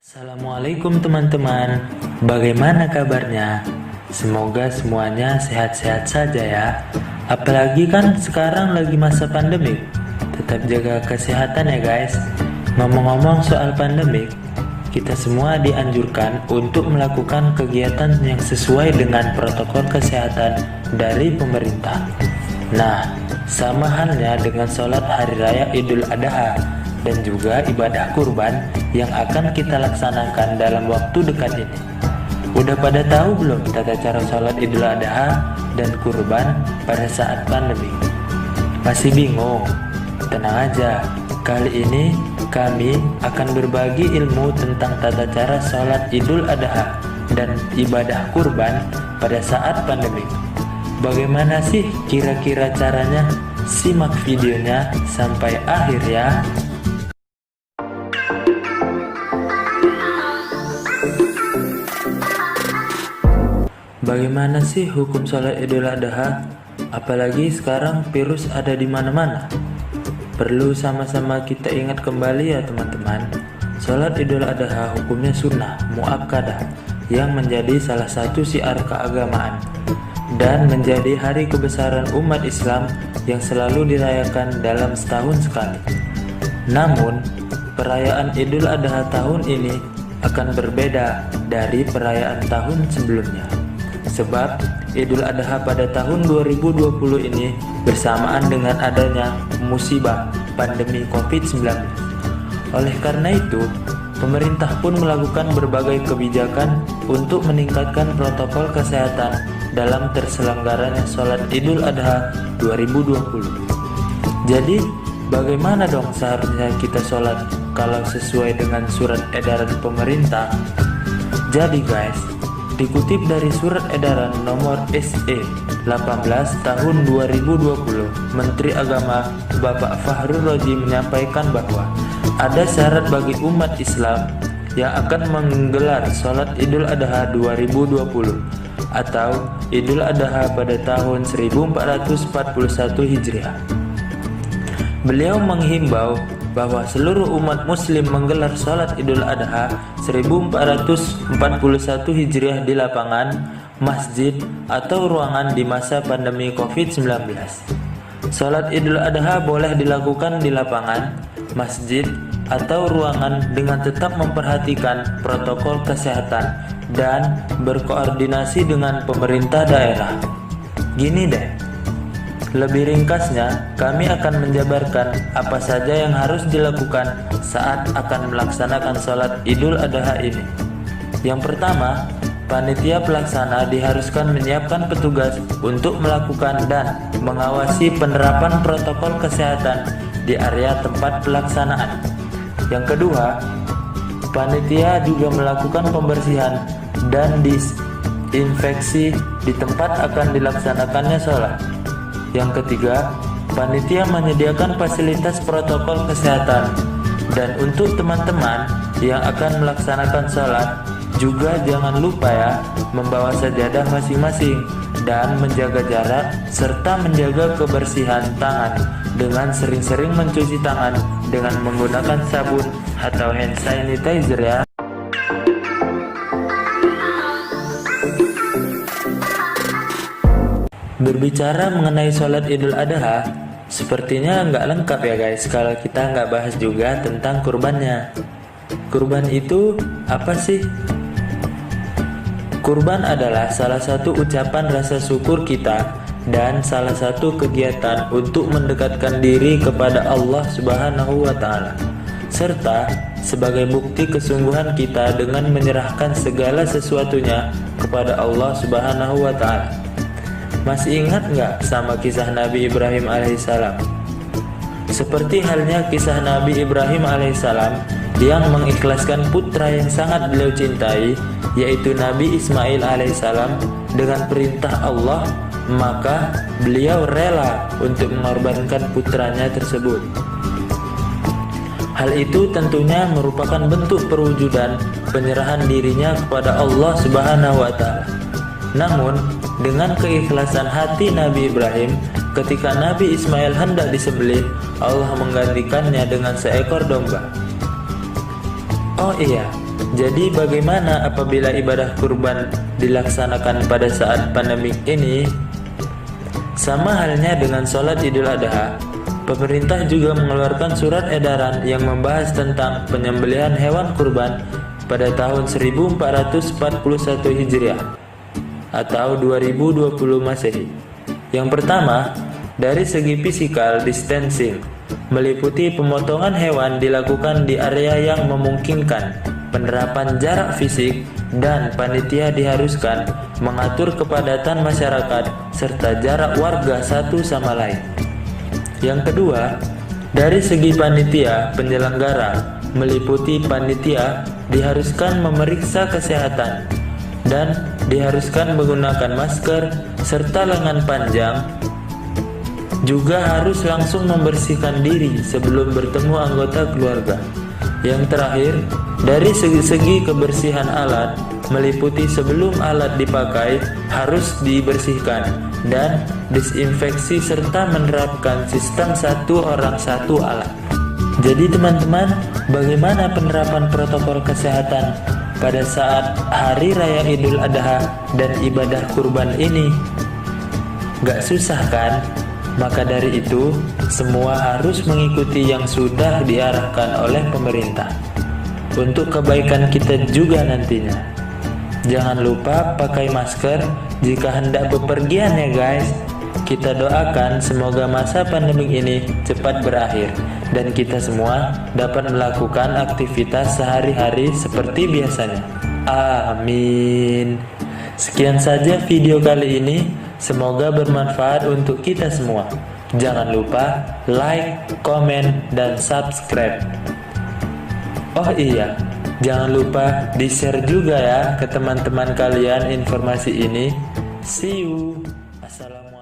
Assalamualaikum teman-teman, bagaimana kabarnya? Semoga semuanya sehat-sehat saja ya. Apalagi kan sekarang lagi masa pandemik. Tetap jaga kesehatan ya guys. Ngomong-ngomong soal pandemik, kita semua dianjurkan untuk melakukan kegiatan yang sesuai dengan protokol kesehatan dari pemerintah. Nah, sama halnya dengan sholat hari raya Idul Adha dan juga ibadah kurban yang akan kita laksanakan dalam waktu dekat ini. Udah pada tahu belum tata cara sholat Idul Adha dan kurban pada saat pandemi? Masih bingung? Tenang aja, kali ini kami akan berbagi ilmu tentang tata cara sholat Idul Adha dan ibadah kurban pada saat pandemi. Bagaimana sih kira-kira caranya? Simak videonya sampai akhir ya. Bagaimana sih hukum sholat Idul Adha? Apalagi sekarang virus ada di mana-mana. Perlu sama-sama kita ingat kembali ya teman-teman. Sholat Idul Adha hukumnya sunnah muakkadah yang menjadi salah satu syiar keagamaan dan menjadi hari kebesaran umat Islam yang selalu dirayakan dalam setahun sekali. Namun, perayaan Idul Adha tahun ini akan berbeda dari perayaan tahun sebelumnya. Sebab Idul Adha pada tahun 2020 ini bersamaan dengan adanya musibah pandemi COVID-19. Oleh karena itu, pemerintah pun melakukan berbagai kebijakan untuk meningkatkan protokol kesehatan dalam terselenggaranya sholat Idul Adha 2020. Jadi, bagaimana dong seharusnya kita sholat kalau sesuai dengan surat edaran pemerintah? Jadi guys, dikutip dari surat edaran nomor SE 18 tahun 2020, Menteri Agama Bapak Fakhrul Razi menyampaikan bahwa ada syarat bagi umat Islam yang akan menggelar sholat Idul Adha 2020 atau Idul Adha pada tahun 1441 Hijriah. Beliau menghimbau bahwa seluruh umat muslim menggelar sholat Idul Adha 1441 Hijriah di lapangan, masjid, atau ruangan di masa pandemi COVID-19. Sholat Idul Adha boleh dilakukan di lapangan, masjid, atau ruangan dengan tetap memperhatikan protokol kesehatan dan berkoordinasi dengan pemerintah daerah. Gini deh, lebih ringkasnya, kami akan menjabarkan apa saja yang harus dilakukan saat akan melaksanakan sholat Idul Adha ini. Yang pertama, panitia pelaksana diharuskan menyiapkan petugas untuk melakukan dan mengawasi penerapan protokol kesehatan di area tempat pelaksanaan. Yang kedua, panitia juga melakukan pembersihan dan disinfeksi di tempat akan dilaksanakannya sholat. Yang ketiga, panitia menyediakan fasilitas protokol kesehatan. Dan untuk teman-teman yang akan melaksanakan sholat, juga jangan lupa ya, membawa sajadah masing-masing dan menjaga jarak serta menjaga kebersihan tangan dengan sering-sering mencuci tangan dengan menggunakan sabun atau hand sanitizer ya. Berbicara mengenai sholat Idul Adha, sepertinya nggak lengkap ya guys kalau kita nggak bahas juga tentang kurbannya. Kurban itu apa sih? Kurban adalah salah satu ucapan rasa syukur kita dan salah satu kegiatan untuk mendekatkan diri kepada Allah Subhanahu wa Ta'ala, serta sebagai bukti kesungguhan kita dengan menyerahkan segala sesuatunya kepada Allah Subhanahu wa Ta'ala. Masih ingat nggak sama kisah Nabi Ibrahim alaihissalam? Seperti halnya kisah Nabi Ibrahim alaihissalam yang mengikhlaskan putra yang sangat beliau cintai, yaitu Nabi Ismail alaihissalam, dengan perintah Allah, maka beliau rela untuk mengorbankan putranya tersebut. Hal itu tentunya merupakan bentuk perwujudan penyerahan dirinya kepada Allah Subhanahu wa Ta'ala. Namun, dengan keikhlasan hati Nabi Ibrahim, ketika Nabi Ismail hendak disembelih, Allah menggantikannya dengan seekor domba. Oh iya, Jadi bagaimana apabila ibadah kurban dilaksanakan pada saat pandemik ini? Sama halnya dengan sholat Idul Adha, pemerintah juga mengeluarkan surat edaran yang membahas tentang penyembelihan hewan kurban pada tahun 1441 Hijriah atau 2020 Masehi. Yang pertama, dari segi physical distancing, meliputi pemotongan hewan dilakukan di area yang memungkinkan penerapan jarak fisik, dan panitia diharuskan mengatur kepadatan masyarakat serta jarak warga satu sama lain. Yang kedua, dari segi panitia penyelenggara, meliputi panitia diharuskan memeriksa kesehatan dan diharuskan menggunakan masker serta lengan panjang. Juga harus langsung membersihkan diri sebelum bertemu anggota keluarga. Yang terakhir, dari segi kebersihan alat, meliputi sebelum alat dipakai harus dibersihkan dan disinfeksi serta menerapkan sistem satu orang satu alat. Jadi teman-teman, bagaimana penerapan protokol kesehatan pada saat Hari Raya Idul Adha dan ibadah kurban ini? Gak susah kan? Maka dari itu, semua harus mengikuti yang sudah diarahkan oleh pemerintah untuk kebaikan kita juga nantinya. Jangan lupa pakai masker jika hendak bepergian ya guys. Kita doakan semoga masa pandemi ini cepat berakhir dan kita semua dapat melakukan aktivitas sehari-hari seperti biasanya. Amin. Sekian saja video kali ini. Semoga bermanfaat untuk kita semua. Jangan lupa like, komen, dan subscribe. Oh iya, jangan lupa di-share juga ya ke teman-teman kalian informasi ini. See you. Assalamualaikum.